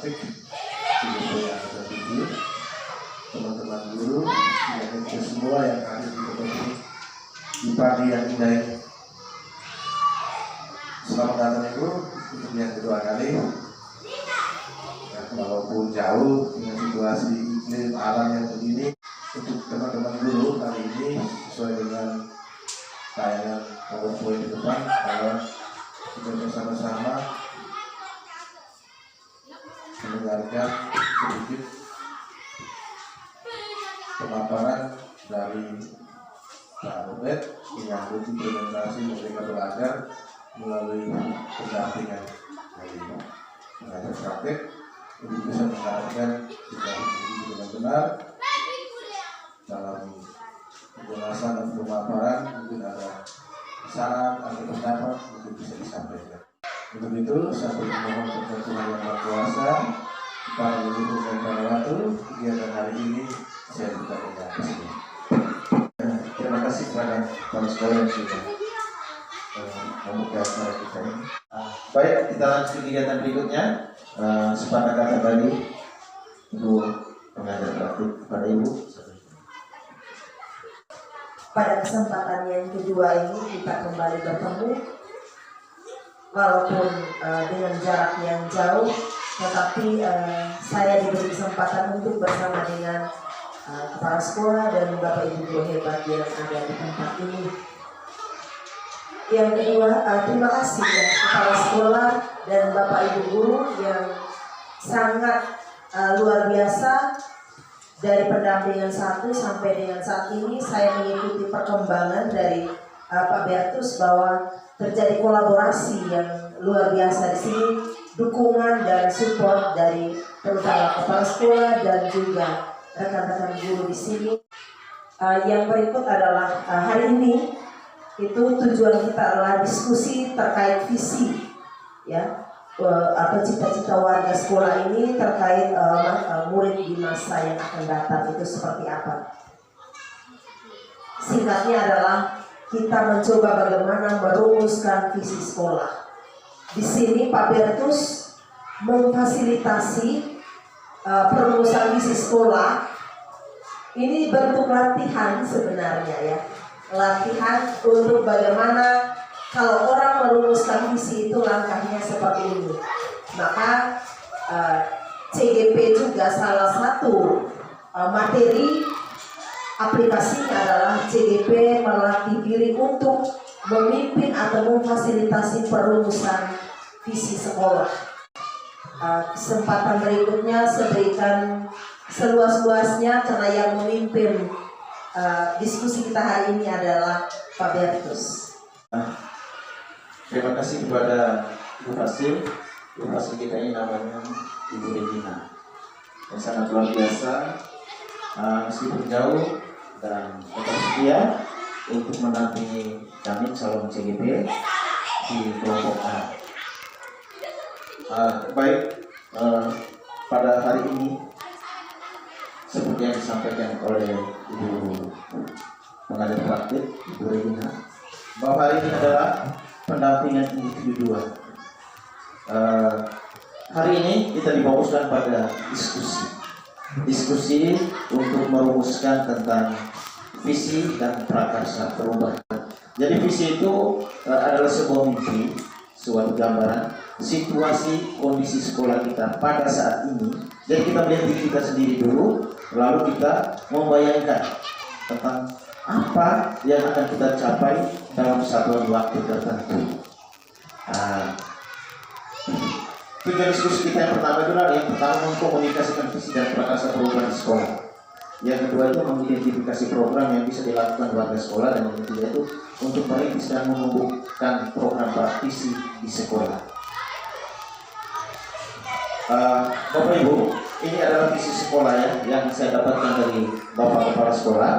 praktik yang tertinggi, teman-teman guru, dan kita semua yang hadir di tempat ini di pagi yang indah ini. Selamat datang Ibu untuk yang kedua kali. Ya, walaupun jauh dengan situasi iklim alam yang begini, untuk teman-teman guru kali ini sesuai dengan tayangan PowerPoint di depan, bahwa kita bersama-sama mendengarkan sedikit pemaparan dari Pak Robert menyangkut implementasi Merdeka Belajar melalui pendampingan dari pengajar praktek untuk bisa mengharapkan situasi ini benar-benar dalam penjelasan dan pemaparan. Mungkin ada saran atau pendapat mungkin bisa disampaikan. Untuk itu saya memohon kepada Tuhan Yang Maha Kuasa para leluhur dan para waktu kegiatan hari ini saya buka dengan sini. Terima kasih kepada para sekolah yang sudah membuka acara kita ini. Baik, kita lanjut ke kegiatan berikutnya. Sepakat kata tadi Ibu pengajar praktik kepada Ibu. Pada kesempatan yang kedua ini kita kembali bertemu, walaupun dengan jarak yang jauh, tetapi saya diberi kesempatan untuk bersama dengan kepala sekolah dan Bapak Ibu guru hebat yang ada di tempat ini. Yang kedua, terima kasih ya kepala sekolah dan Bapak Ibu guru yang sangat luar biasa. Dari pendampingan 1 sampai dengan saat ini saya mengikuti perkembangan dari Pak Bertus bahwa terjadi kolaborasi yang luar biasa di sini, dukungan dan support dari terutama kepala sekolah dan juga rekan-rekan guru di sini. Yang berikut adalah hari ini itu tujuan kita adalah diskusi terkait visi ya atau cita-cita warga sekolah ini terkait murid di masa yang akan datang itu seperti apa. Singkatnya adalah kita mencoba bagaimana merumuskan visi sekolah. Di sini Pak Bertus memfasilitasi perumusan visi sekolah. Ini bentuk latihan sebenarnya ya, latihan untuk bagaimana kalau orang merumuskan visi itu langkahnya seperti ini. Maka CGP juga salah satu materi aplikasinya adalah CGP melatih diri untuk memimpin atau memfasilitasi perumusan visi sekolah. Kesempatan berikutnya saya berikan seluas-luasnya karena yang memimpin diskusi kita hari ini adalah Pak Bertus. Terima kasih kepada Ibu Fasil. Ibu Fasil kita ini namanya Ibu Regina, yang sangat luar biasa, meskipun jauh dan tetap setia untuk mendampingi kami calon CGP di kelompok A. Baik, pada hari ini seperti yang disampaikan oleh Ibu pengajar praktik Ibu Regina, bahwa hari ini adalah pendampingan individual. Hari ini kita difokuskan pada diskusi untuk merumuskan tentang visi dan prakarsa perubahan. Jadi visi itu adalah sebuah mimpi, suatu gambaran situasi kondisi sekolah kita pada saat ini. Jadi kita melihat diri kita sendiri dulu, lalu kita membayangkan tentang apa yang akan kita capai dalam satuan waktu tertentu. Tujuan diskusi kita yang pertama itu adalah yang pertama mengkomunikasikan visi dan prakarsa perubahan di sekolah. Yang kedua itu mengidentifikasi program yang bisa dilakukan warga sekolah, dan yang ketiga itu untuk merintis dan menumbuhkan program praktisi di sekolah. Bapak Ibu, ini adalah visi sekolah ya, yang saya dapatkan dari Bapak Kepala Sekolah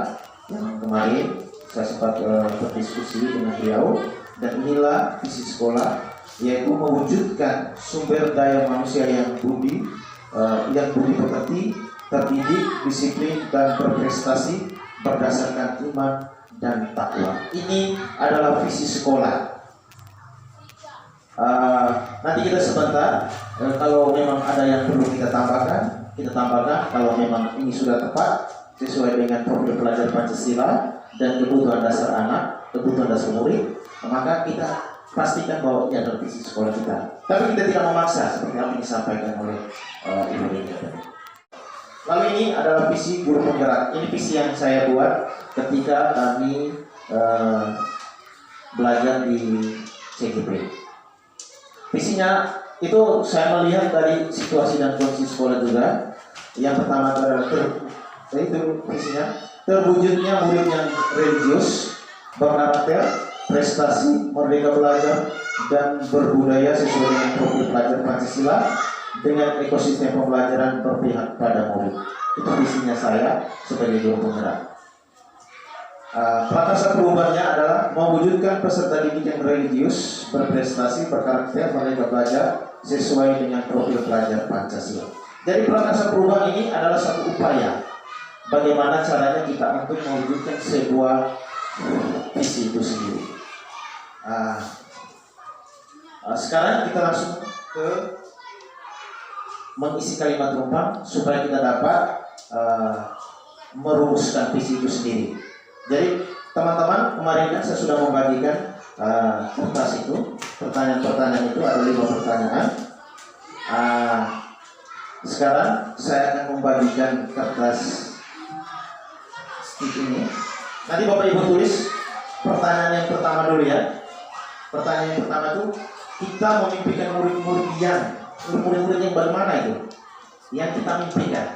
yang kemarin saya sempat berdiskusi dengan beliau, dan inilah visi sekolah, yaitu mewujudkan sumber daya manusia yang budi pekerti, terdidik, disiplin dan berprestasi berdasarkan iman dan takwa. Ini adalah visi sekolah. Nanti kita sebentar, kalau memang ada yang perlu kita tambahkan, kita tambahkan. Kalau memang ini sudah tepat sesuai dengan profil pelajar Pancasila dan kebutuhan dasar anak, kebutuhan dasar murid, maka kita pastikan bahwa ini adalah visi sekolah kita. Tapi kita tidak memaksa seperti apa yang disampaikan oleh Ibu Rini tadi. Lalu ini adalah visi guru penggerak. Ini visi yang saya buat ketika kami belajar di CGP. Visinya itu saya melihat dari situasi dan kondisi sekolah juga. Yang pertama adalah itu visinya terwujudnya murid yang religius, berkarakter, prestasi, merdeka belajar, dan berbudaya sesuai dengan profil pelajar Pancasila dengan ekosistem pembelajaran berpihak pada murid. Itu visinya saya sebagai guru penggerak. Prakarsa perubahannya adalah mewujudkan peserta didik yang religius, berprestasi, berkarakter, merdeka belajar sesuai dengan profil pelajar Pancasila. Jadi prakarsa perubahan ini adalah satu upaya bagaimana caranya kita untuk mewujudkan sebuah visi itu sendiri. Sekarang kita langsung ke mengisi kalimat rumpang supaya kita dapat merumuskan visi itu sendiri. Jadi teman-teman, kemarin kan saya sudah membagikan kertas itu, pertanyaan-pertanyaan itu ada 5 pertanyaan. Sekarang saya akan membagikan kertas stick ini. Nanti Bapak Ibu tulis pertanyaan yang pertama dulu ya. Pertanyaan yang pertama itu, kita memimpikan murid-murid yang bagaimana itu? Yang kita mimpikan.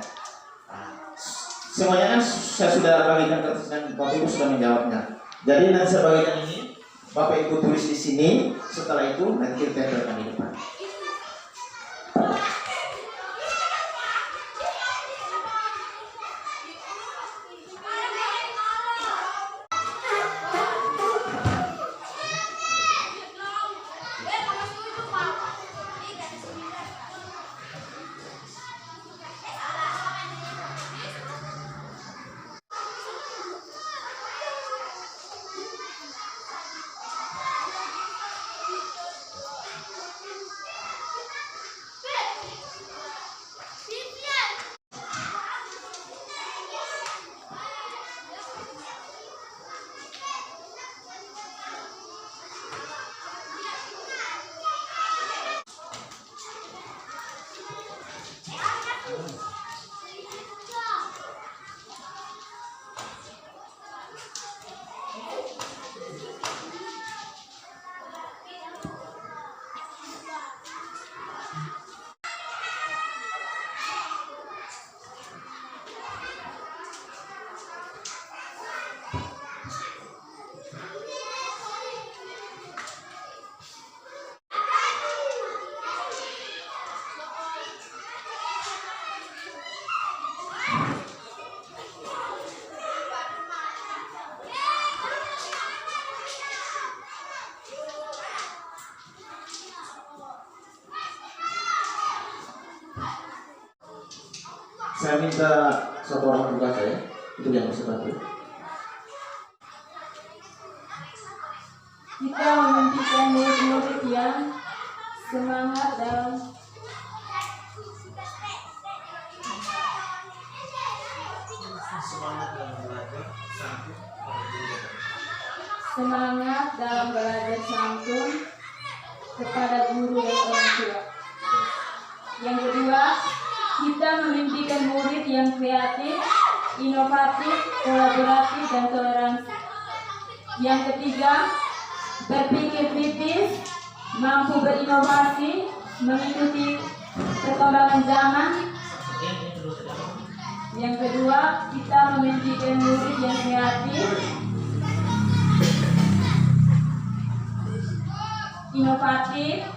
Semuanya kan saya sudah bagikan kertas dan Bapak Ibu sudah menjawabnya. Jadi nanti saya bagikan ini, Bapak Ibu tulis di sini. Setelah itu nanti kita tempelkan di depan. Saya minta satu orang membaca ya, itu yang bisa bantu. Kita memimpikan murid-murid yang semangat dalam belajar santun kepada guru dan orang tua. Yang kedua, kita memimpikan murid yang kreatif, inovatif, kolaboratif, dan toleransi. Yang ketiga, berpikir kritis, mampu berinovasi, mengikuti perkembangan zaman. Yang kedua, kita memimpikan murid yang kreatif, inovatif,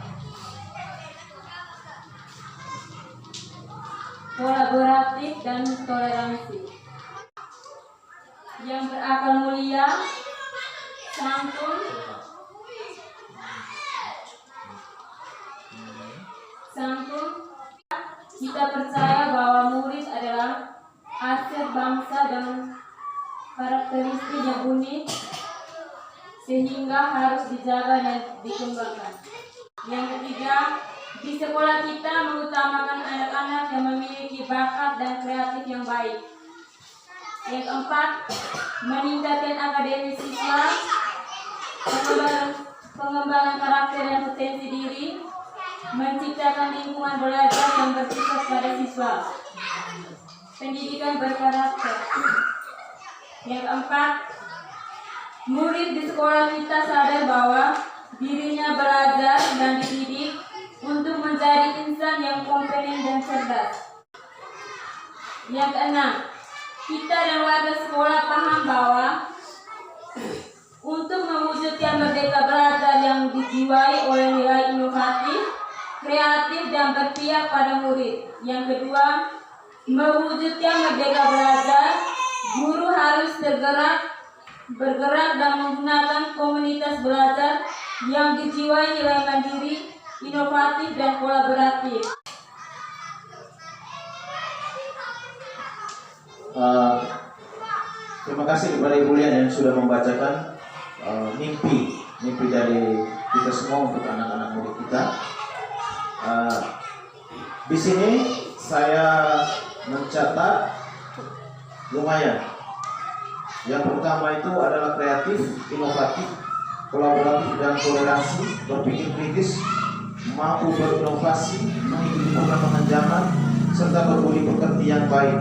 kolaboratif, dan toleransi. Yang berakal mulia, santun, kita percaya bahwa murid adalah aset bangsa dan karakteristik yang unik sehingga harus dijaga dan dikembangkan. Yang ketiga, di sekolah kita mengutamakan anak-anak yang memiliki bakat dan kreatif yang baik. Yang keempat, meningkatkan akademis siswa, pengembangan karakter dan potensi diri, menciptakan lingkungan belajar yang bersifat pada siswa, pendidikan berkarakter. Yang keempat, murid di sekolah kita sadar bahwa dirinya belajar dan dididik untuk menjadi insan yang kompeten dan cerdas. Yang keenam, kita dan warga sekolah paham bahwa untuk mewujudkan merdeka belajar yang dijiwai oleh nilai inovatif, kreatif, dan berpihak pada murid. Yang kedua, mewujudkan merdeka belajar, guru harus bergerak dan menggunakan komunitas belajar yang dijiwai nilai mandiri, inovatif, dan kolaboratif. Terima kasih kepada Ibu Lian yang sudah membacakan mimpi dari kita semua untuk anak-anak murid kita. Di sini saya mencatat lumayan. Yang pertama itu adalah kreatif, inovatif, kolaboratif, dan toleransi, berpikir kritis, mampu berinovasi, mengikuti perkembangan zaman, serta berbudi pekerti yang baik,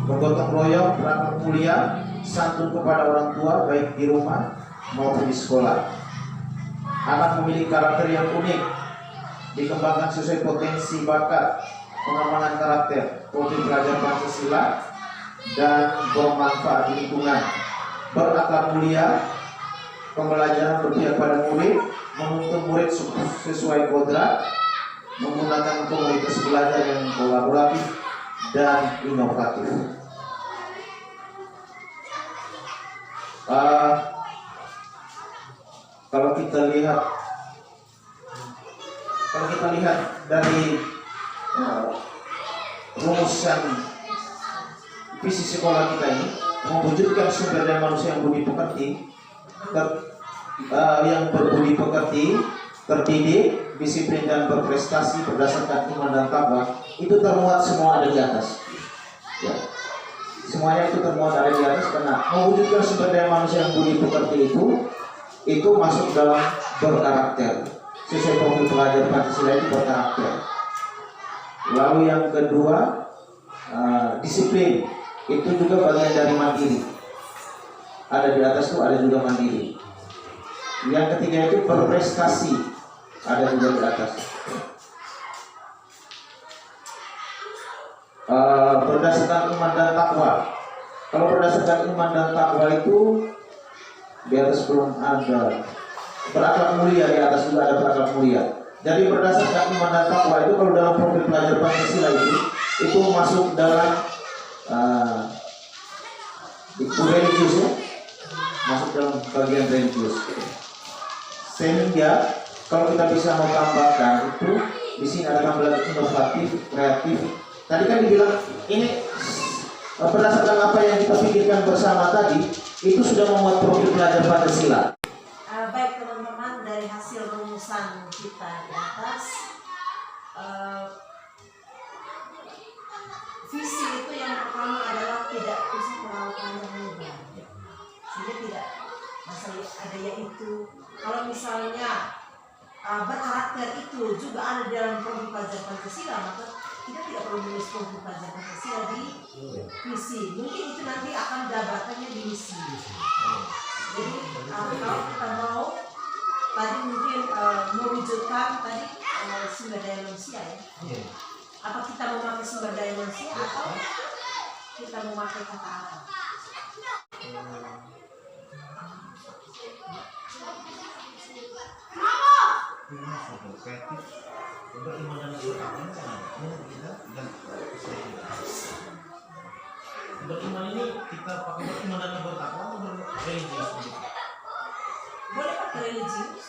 bergotong royong, berakhlak mulia, santun kepada orang tua baik di rumah maupun di sekolah. Anak memiliki karakter yang unik, dikembangkan sesuai potensi bakat, pengembangan karakter, profil pelajar Pancasila, dan bermanfaat di lingkungan, berakhlak mulia, pembelajaran berpihak pada murid, menuntut murid sesuai kodrat, menggunakan komunitas belajar yang kolaboratif dan inovatif. Kalau kita lihat dari rumusan visi sekolah kita ini, mewujudkan sumber daya manusia yang budi pekerti, yang berbudi pekerti, terdidik, disiplin, dan berprestasi berdasarkan iman dan takwa, itu termuat semua ada di atas. Ya. Semuanya itu termuat ada di atas karena mewujudkan sumber daya manusia yang budi pekerti itu masuk dalam berkarakter. Sesuai profil pelajar Pancasila itu berkarakter. Lalu yang kedua, disiplin. Itu juga bagian dari mandiri. Ada di atas itu ada juga mandiri. Yang ketiga itu berprestasi, ada juga di atas. Berdasarkan iman dan takwa. Kalau berdasarkan iman dan takwa itu di atas belum ada. Berakhlak mulia, di atas juga ada berakhlak mulia. Jadi berdasarkan iman dan takwa itu kalau dalam profil pelajar Pancasila itu masuk dalam itu religius, ya, masuk dalam bagian religius. Sehingga kalau kita bisa mau tambahkan itu di sini ada tambahan inovatif, kreatif. Tadi kan dibilang ini berdasarkan apa yang kita pikirkan bersama tadi, itu sudah membuat profil pelajar Pancasila. Baik teman-teman, dari hasil rumusan kita di atas, visi itu yang pertama adalah tidak usah terlalu panjang, sehingga tidak masalah ada yaitu kalau misalnya berkarakter itu juga ada dalam profil pelajar Pancasila, maka kita tidak perlu menulis profil pelajar Pancasila di visi. Mungkin itu nanti akan jabatannya di misi. Jadi kalau kita mau tadi mungkin mewujudkan tadi sumber daya manusia, ya. Apa kita memakai sumber daya manusia atau kita memakai kata apa? Beriman ini kita pakai beriman dan bertakwa atau berreligius? Boleh pakai religius.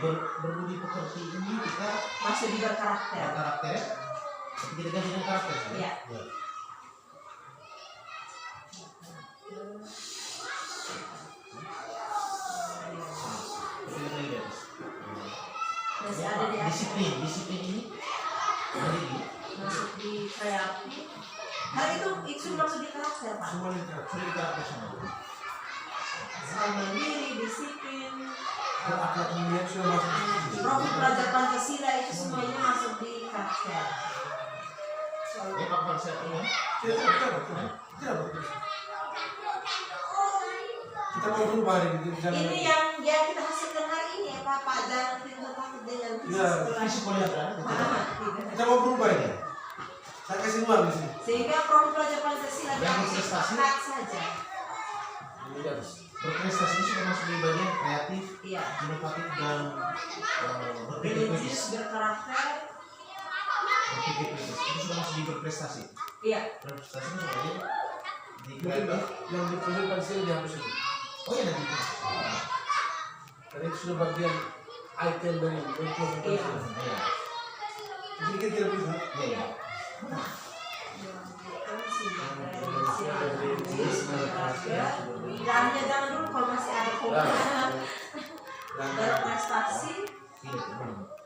Berbudi pekerti ini kita Masih di berkarakter. Karakter, kita ganti dengan karakter. Iya. Ya. disiplin ini masuk di kreatif. Nah itu masuk di karakter Pak. semua literasi semua. Mandiri, disiplin, Akhlak mulia sudah masuk di sini. profil pelajar Pancasila itu semuanya masuk di karakter. Ini Pak konsep ini. Tidak betul. Kita mau berubah ini. Ini yang kita hasilkan hari ini ya Pak dan tidak takut dengan Ya, Visi kuliah kan? Kita mau berubah ini. Saya kasih uang di sini. Sehingga profil pelajar Pancasila Yang yang berprestasi. sehat saja. Berprestasi ini sudah masuk di bagian kreatif, Iya. inovatif dan berpikir kritis. Religius, berkarakter. Berpikir kritis itu sudah masuk di berprestasi. Iya. Berprestasi itu sebenarnya di Mungkin kreatif. yang diperlukan sini dihapus ini. Oh iya nanti. Karena itu sudah bagian item dari implementasi. Iya. Jadi kita bisa. Iya. Dalamnya jangan dulu kalau masih ada komentar. Berprestasi, Iya.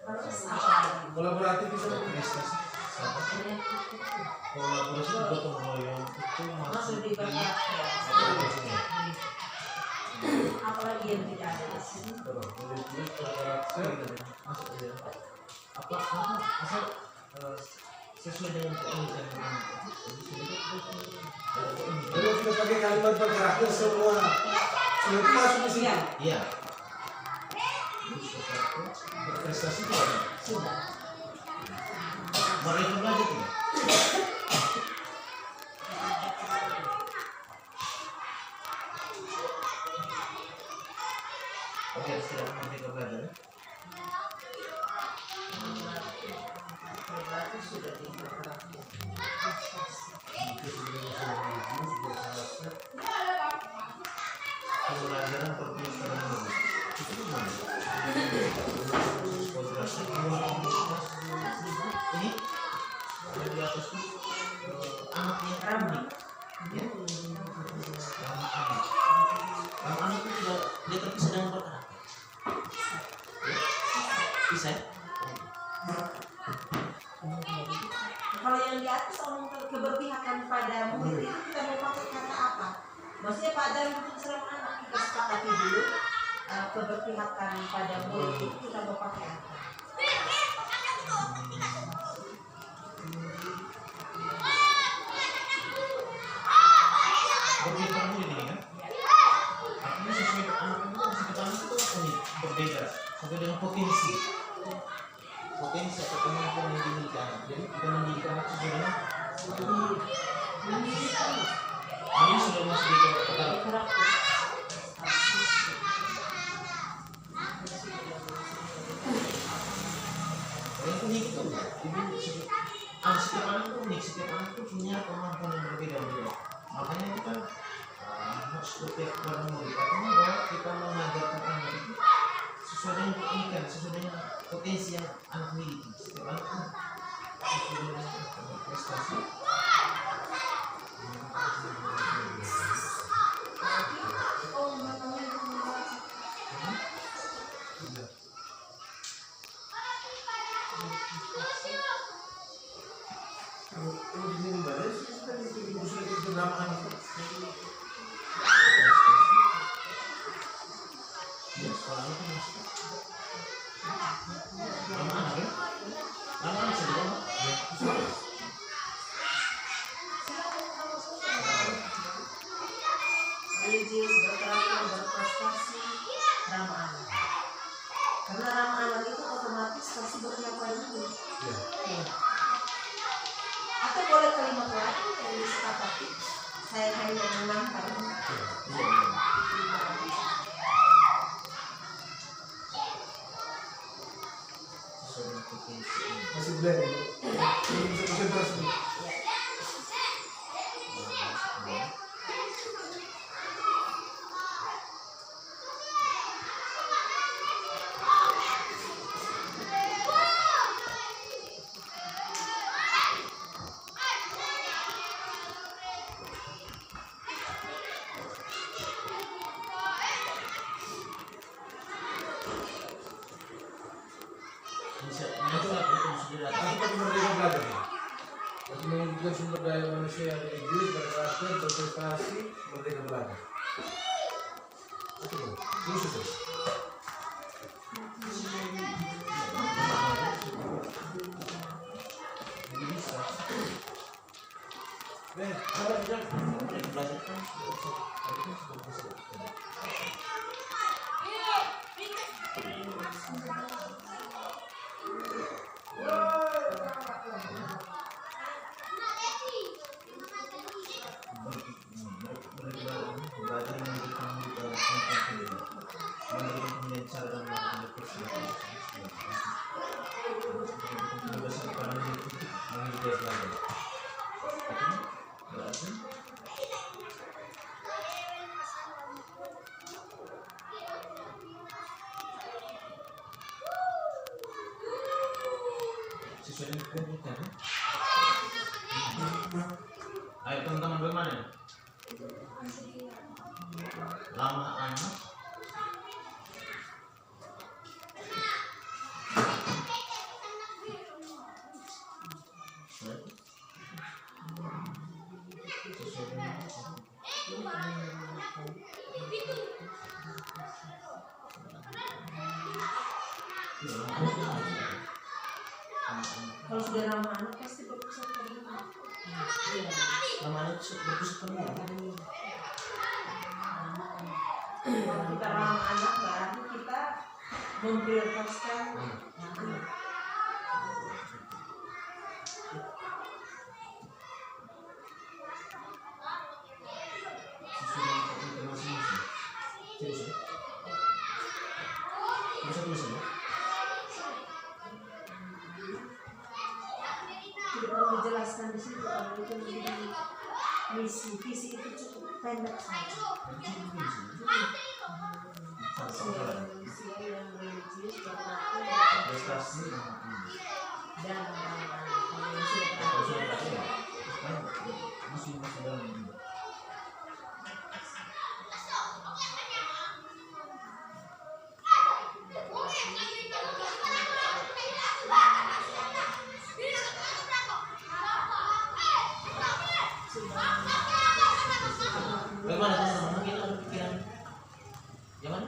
terus apa lagi? Kolaboratif bisa. Berprestasi. Kolaborasi gotong royong itu Masuk di berkarakter. Apalagi yang tidak ada di sini. Masuk aja. Apa asal sesuai dengan keunikan Kalau sudah pakai kalimat berkarakter semua itu masuk di sini. Iya, iya. Berprestasi itu ada. sudah. Mereka belajar tidak? Oke, tidak mereka belajar. Berarti sudah di berkarakter. Pembelajaran perpustakaan dulu. Itu gimana? Konsentrasi ini ada di atas tuh anaknya Ramah. ya. Ramah anak. Ramah anak itu tidak dia terpisah dengan berkarakter. Ya. Bisa ya? Kalau yang di atas omong keberpihakan pada murid itu kita mau pakai kata apa? Maksudnya pada untuk serang anak kita sepakati dulu keberpihakan pada murid itu kita mau pakai apa? Berbeda murid ini kan? Artinya sesuai anak itu masih kita anak itu apa nih? Berbeda sesuai dengan potensi atau kemampuan yang dimiliki anak. Jadi kita mendidik anak sesuai dengan ini sudah masuk di kata yang unik itu setiap anak itu unik, setiap anak itu punya kemampuan yang berbeda-beda. Makanya kita harus setiap barang murid artinya bahwa kita mengajarkan anak itu sesuai dengan keunikan, sesuai dengan potensi yang anak miliki. Setiap anak itu sesuai dengan prestasi. Kalau di sini mbak, kita di usul itu nama anak. Ya, sekolah itu masuk. Nama anak ya? Nama anak saja kan? Religius, berkarakter, berprestasi, ramah anak. Karena ramah anak itu otomatis pasti berpihak pada murid. Ya. Atau boleh kalimat lain yang disepakati. Saya hanya menangkan. Masih belajar. Belum bisa konsentrasi. Bisa sumber daya manusia yang religius, berkarakter, berprestasi, merdeka belajar. Terus itu. Ayo teman-teman bagaimana? Lama anak. Kalau sudah ramah anak pasti berpusat ke rumah. Namanya berpusat ke rumah. Kalau kita ramah anak berarti kita memprioritaskan anak. Tidak perlu dijelaskan di situ kalau itu menjadi misi, visi itu cukup pendek saja. Manusia yang religius, berkarakter, berprestasi, dan kalau yang sudah bagaimana teman-teman? Mungkin ada pikiran yang mana?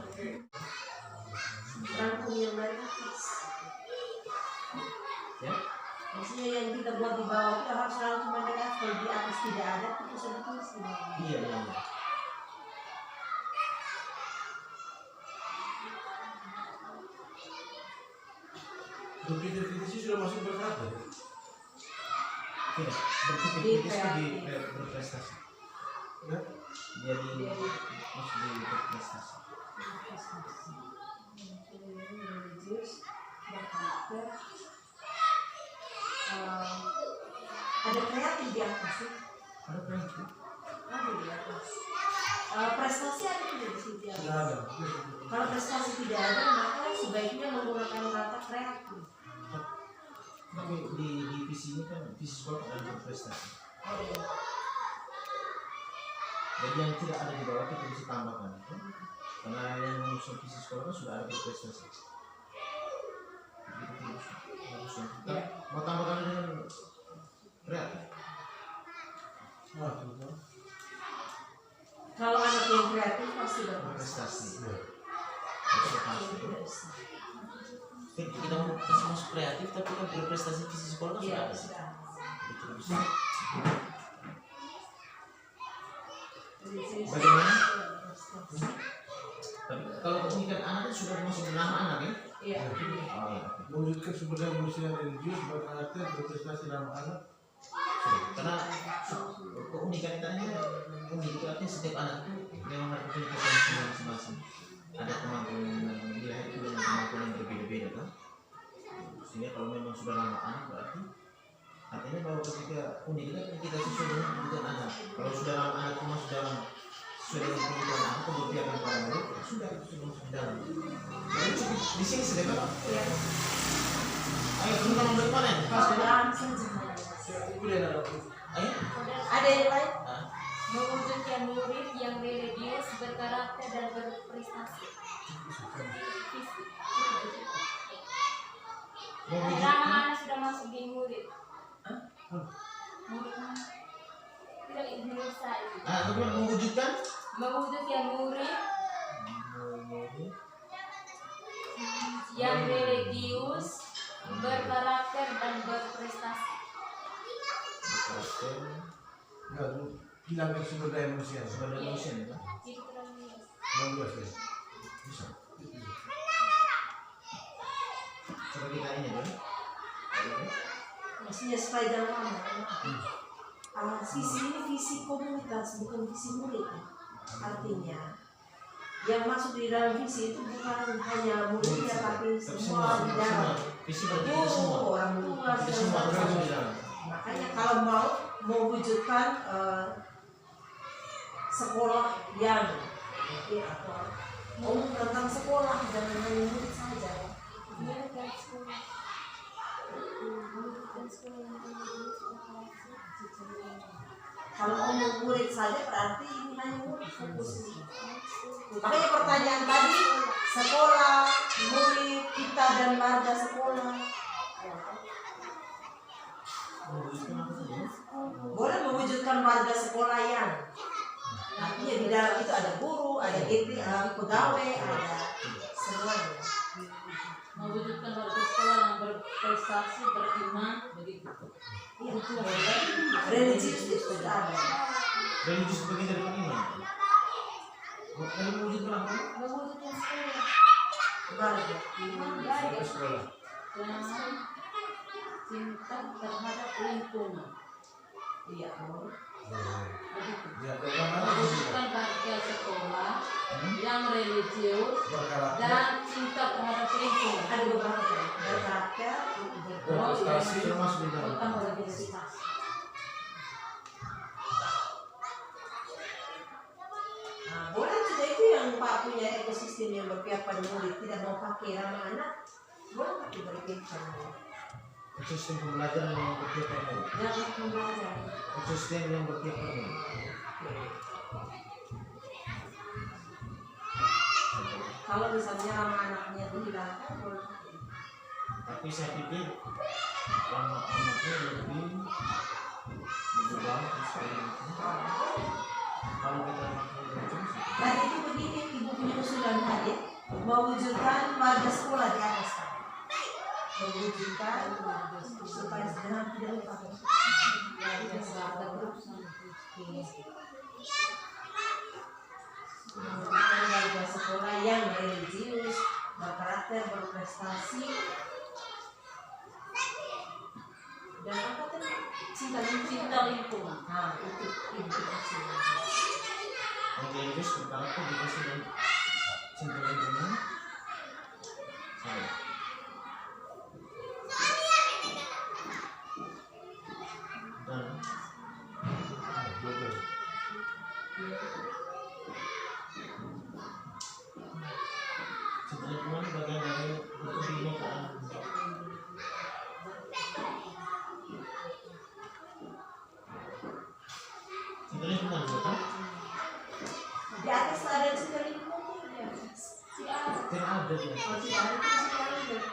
rangkum yang dari atas. Ya? Maksudnya yang kita buat di bawah itu harus rangkuman dari atas. Kalau di atas tidak ada, itu bisa ditulis di bawah. Iya. Berpikir kritis sudah masuk berkarakter. Tidak, berpikir kritis itu di berprestasi. Ya? Dia di berprestasi. Religius, berkarakter, ada kreatif di atas ya? Ada berarti. Ada di atas. Prestasi ada tidak di situ? Tidak ada. Kalau prestasi tidak ada, maka sebaiknya menggunakan kata kreatif. Tapi di visi ini kan visi sekolah ada berprestasi. Oh, iya. Jadi yang tidak ada di bawah kita bisa tambahkan. Karena yang mengusung visi sekolah kan sudah ada berprestasi. Kita mau tambahkan dengan kreatif. Kalau anak yang kreatif pasti Berprestasi. berprestasi. Kita mau kasih masuk kreatif tapi kan berprestasi visi sekolah kan sudah Iya, ada. sudah. Itu bisa. Religius, Bagaimana? berprestasi. Tapi kalau keunikan anak kan sudah masuk nama anak ya? Iya. Oh iya. Mewujudkan sumber daya manusia yang religius, berkarakter, berprestasi dalam anak. Karena keunikan itu unik itu artinya setiap anak itu memang ada potensi masing-masing. Ada kemampuan yang dilahirkan dengan kemampuan yang berbeda-beda kan. Sehingga kalau memang sudah lama anak berarti artinya bahwa ketika unik itu kan kita sesuai dengan kebutuhan anak. Kalau sudah lama anak itu masuk dalam sesuai dengan kebutuhan anak, keberpihakan pada murid, sudah itu sudah masuk di dalam. Jadi cukup di sini sudah kan? Iya. Ayo teman-teman bagaimana? Pas ya? Langsung Itu dia ada. Ayo. ada yang lain? Nah, Mewujudkan murid yang religius, berkarakter, dan berprestasi. Ramah anak sudah masuk di murid. Murid mana? yang religius, berkarakter dan berprestasi. Enggak, bilang ke sumber daya manusia. Sumber daya manusia itu. Itu terlalu luas. Terlalu luas ya. Bisa. Coba kita ini dulu. Maksudnya supaya jangan lama. Visi ini visi komunitas, bukan visi murid. Artinya, yang masuk di dalam visi itu bukan hanya muridnya, tapi semua di dalam. Visi berarti kita semua. Orang tua, Kita semua harus masuk di dalam. makanya kalau mau mewujudkan sekolah yang atau ngomong tentang sekolah, jangan hanya murid saja. Mendidikan sekolah. Mendidikan sekolah yang religius, berkarakter. Kalau ngomong murid saja berarti ini hanya murid fokusnya. Makanya pertanyaan tadi, sekolah, murid, kita dan warga sekolah. Boleh mewujudkan warga sekolah yang artinya di dalam itu ada guru, ada pegawai, ada semuanya. Mewujudkan warga sekolah yang berprestasi, beriman, begitu. Iya, religius itu sudah ada. Religius bagian dari iman. Kalau mewujudkan apa? Mewujudkan sekolah. Warga. Warga Sekolah. dan cinta terhadap lingkungan. Iya, mau. Begitu. Ya, mana Mewujudkan warga sekolah yang religius berkarakter, dan cinta terhadap lingkungan. Ada beberapa berkarakter, berprestasi, Termasuk di dalam. Tentang berprestasi. Nah, boleh juga itu yang Pak punya ekosistem yang berpihak pada murid, tidak mau pakai ramah anak, boleh pakai berpihak pada murid. Sistem pembelajaran yang berpihak pada murid. Jangan pembelajar. Sistem yang berpihak pada murid. Kalau misalnya ramah anaknya dihilangkan, boleh pakai. Tapi saya pikir anak-anaknya lebih bagus dari itu. Kalau kita Dan itu begini, ibu punya usulan tadi, mewujudkan warga sekolah di atas. Mewujudkan supaya jangan tidak lupa. Warga sekolah mewujudkan warga sekolah yang religius, berkarakter, berprestasi, dan apa tadi? Cinta lingkungan. Nah, itu maksudnya. yang religius berkarakter dikasih dan cinta lingkungan. Sama. Dan cinta lingkungan bagian dari kebinekaan. Cinta lingkungan betul? Di atas ada cinta lingkungan di atas. Tidak Tidak ada dia. Kalau tidak ada itu cinta lingkungan.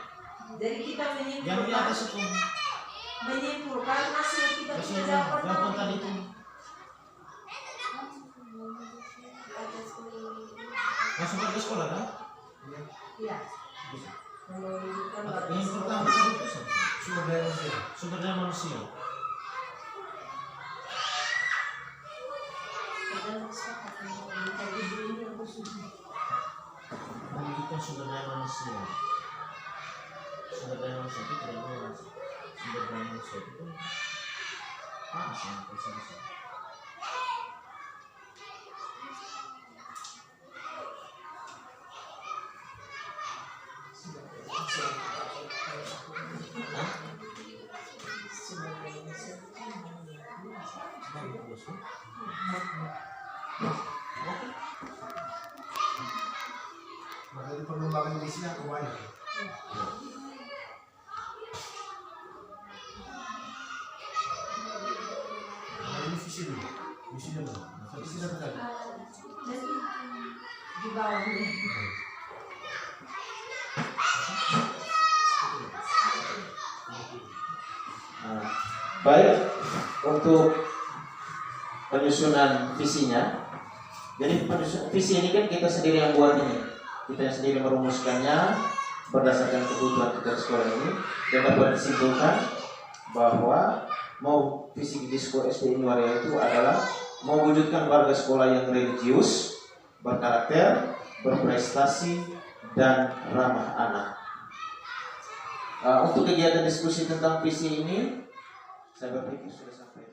Jadi kita Yang di atas itu menyimpulkan hasil kita punya hasilnya jawaban jawaban tadi itu langsung ke sekolah kan? Iya. Menunjukkan warga Yang sekolah. pertama tadi itu sumber daya manusia. sumber daya manusia. Dan kesepakatan kita ibu ini yang khusus. Menunjukkan sumber daya manusia. Sumber daya manusia itu tidak luas. Sumber daya manusia itu apa sih yang bisa? Maka itu pengembangan misi aku banyak. Nah, ini visi dulu. Visi dulu. Visi satu kali. Dan di bawahnya. Nah, baik untuk penyusunan visinya. Jadi visi ini kan kita sendiri yang buat ini, kita yang sendiri merumuskannya berdasarkan kebutuhan kita sekolah ini, dan dapat disimpulkan bahwa mau visi Disko SDN Waria itu adalah mewujudkan warga sekolah yang religius, berkarakter, berprestasi, dan ramah anak. Untuk kegiatan diskusi tentang visi ini, saya berpikir sudah sampai.